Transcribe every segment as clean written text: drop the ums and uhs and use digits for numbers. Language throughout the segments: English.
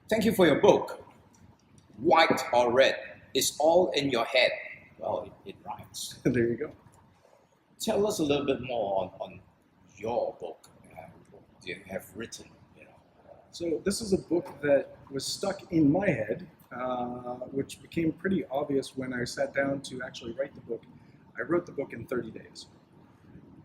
Thank you for your book. White or red, it's all in your head. Well, it rhymes. There you go. Tell us a little bit more on your book you have written. So this is a book that was stuck in my head, which became pretty obvious when I sat down to actually write the book. I wrote the book in 30 days.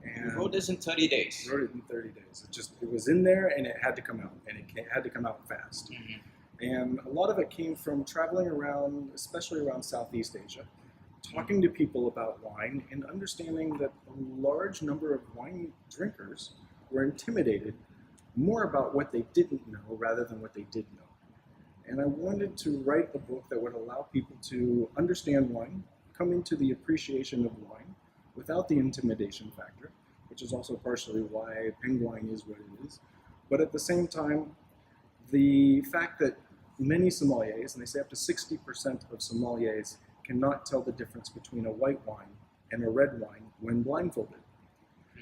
You wrote this in 30 days? I wrote it in 30 days. It was in there and it had to come out, and it had to come out fast. Mm-hmm. And a lot of it came from traveling around, especially around Southeast Asia, talking to people about wine and understanding that a large number of wine drinkers were intimidated more about what they didn't know rather than what they did know. And I wanted to write a book that would allow people to understand wine, come into the appreciation of wine without the intimidation factor, which is also partially why PengWine is what it is. But at the same time, the fact that many sommeliers, and they say up to 60% of sommeliers, cannot tell the difference between a white wine and a red wine when blindfolded.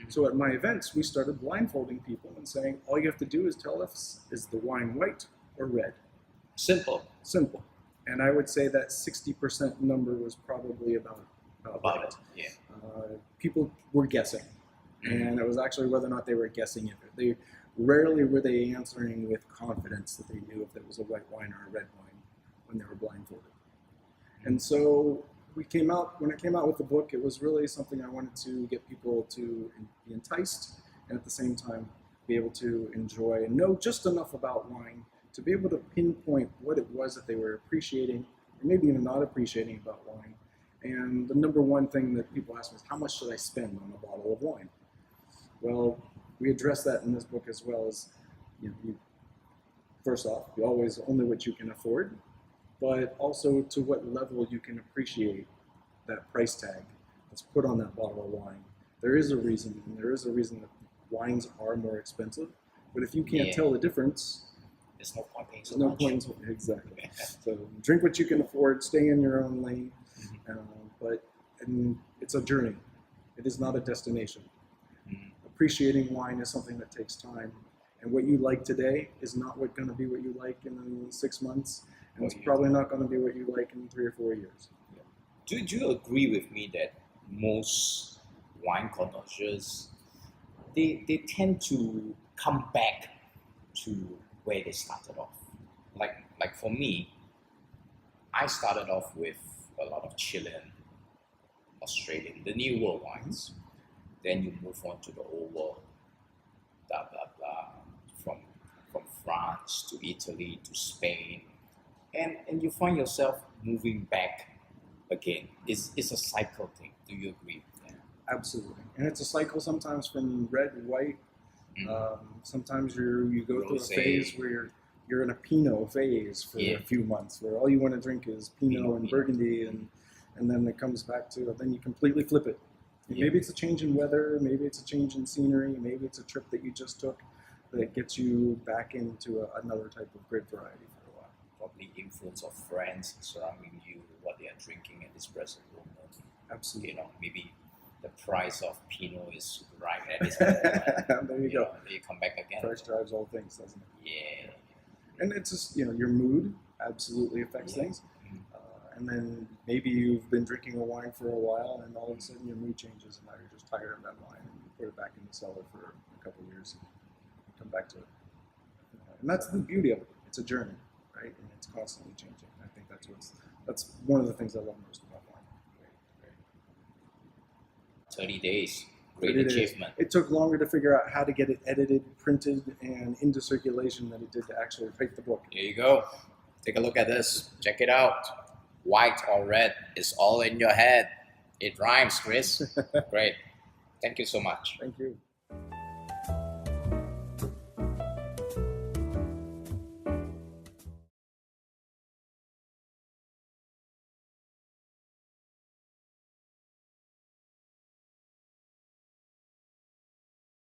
So at my events, we started blindfolding people and saying, all you have to do is tell us, is the wine white or red? Simple. Simple. And I would say that 60% number was probably about it. Yeah. People were guessing. And it was actually whether or not they were guessing it. Rarely were they answering with confidence that they knew if it was a white wine or a red wine when they were blindfolded. And so when I came out with the book, it was really something I wanted to get people to be enticed and at the same time be able to enjoy and know just enough about wine to be able to pinpoint what it was that they were appreciating or maybe even not appreciating about wine. And the number one thing that people ask me is, how much should I spend on a bottle of wine? Well, we address that in this book as well as, first off, you always only what you can afford, but also to what level you can appreciate that price tag that's put on that bottle of wine. There is a reason, and there is a reason that wines are more expensive, but if you can't tell the difference, there's no point paying so there's no much. point. Exactly. So drink what you can afford, stay in your own lane, but it's a journey. It is not a destination. Appreciating wine is something that takes time, and what you like today is not going to be what you like in 6 months, and it's probably not going to be what you like in 3 or 4 years. Do you agree with me that most wine connoisseurs, they tend to come back to where they started off? Like for me, I started off with a lot of Chilean, Australian, the New World wines. Then you move on to the Old World, blah, blah, blah, from France to Italy to Spain. And you find yourself moving back again. It's a cycle thing. Do you agree? Yeah. Absolutely. And it's a cycle sometimes from red, white. Sometimes you go through a phase where you're in a Pinot phase for a few months, where all you want to drink is Pinot and Burgundy, and then it comes back to, then you completely flip it. Maybe it's a change in weather, maybe it's a change in scenery, maybe it's a trip that you just took that gets you back into another type of grape variety for a while. Probably influence of friends surrounding you, what they are drinking at this present moment. Absolutely. Maybe the price of Pinot is right at this moment. There you go. Then you come back again. Price drives all things, doesn't it? Yeah. And it's just, your mood absolutely affects things. And then maybe you've been drinking a wine for a while and all of a sudden your mood changes and now you're just tired of that wine and you put it back in the cellar for a couple of years and you come back to it. And that's the beauty of it. It's a journey, right? And it's constantly changing. I think that's one of the things I love most about wine. 30 days. Great 30 days. achievement. It took longer to figure out how to get it edited, printed, and into circulation than it did to actually write the book. Here you go. Take a look at this. Check it out. White or red, it's all in your head. It rhymes, Chris. Great. Thank you so much. Thank you.